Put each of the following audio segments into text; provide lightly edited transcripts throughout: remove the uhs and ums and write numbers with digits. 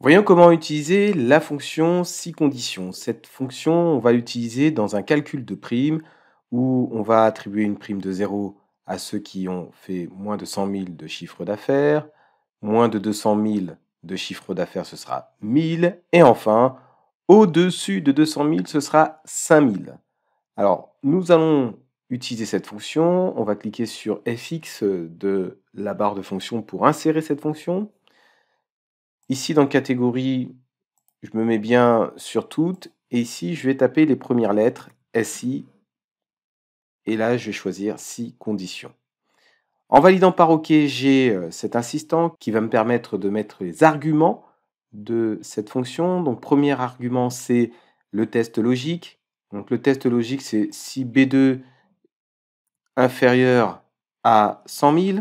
Voyons comment utiliser la fonction si conditions. Cette fonction, on va l'utiliser dans un calcul de prime où on va attribuer une prime de 0 à ceux qui ont fait moins de 100 000 de chiffre d'affaires, moins de 200 000 de chiffre d'affaires, ce sera 1000, et enfin, au-dessus de 200 000, ce sera 5000. Alors, nous allons utiliser cette fonction, on va cliquer sur FX de la barre de fonction pour insérer cette fonction. Ici, dans catégorie, je me mets bien sur toutes. Et ici, je vais taper les premières lettres, SI. Et là, je vais choisir si conditions. En validant par OK, j'ai cet assistant qui va me permettre de mettre les arguments de cette fonction. Donc, premier argument, c'est le test logique. Donc, le test logique, c'est si B2 inférieur à 100 000.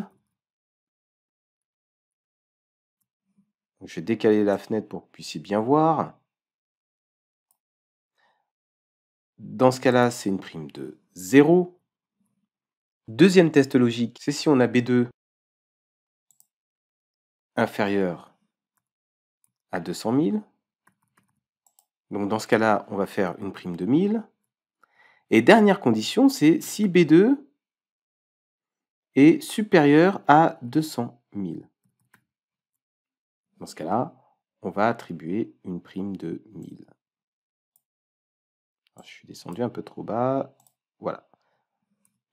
Donc, je vais décaler la fenêtre pour que vous puissiez bien voir. Dans ce cas-là, c'est une prime de 0. Deuxième test logique, c'est si on a B2 inférieur à 200 000. Donc dans ce cas-là, on va faire une prime de 1000. Et dernière condition, c'est si B2 est supérieur à 200 000. Dans ce cas-là, on va attribuer une prime de 1000. Alors, je suis descendu un peu trop bas. Voilà.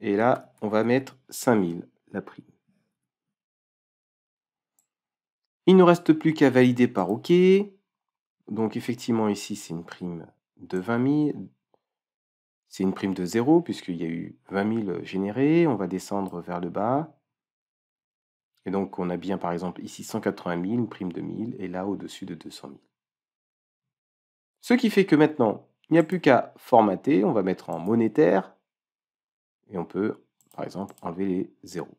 Et là, on va mettre 5000, la prime. Il ne nous reste plus qu'à valider par OK. Donc effectivement, ici, c'est une prime de 20 000. C'est une prime de 0 puisqu'il y a eu 20 000 générés. On va descendre vers le bas. Et donc, on a bien, par exemple, ici 180 000, une prime de 1000, et là, au-dessus de 200 000. Ce qui fait que maintenant, il n'y a plus qu'à formater. On va mettre en monétaire. Et on peut, par exemple, enlever les zéros.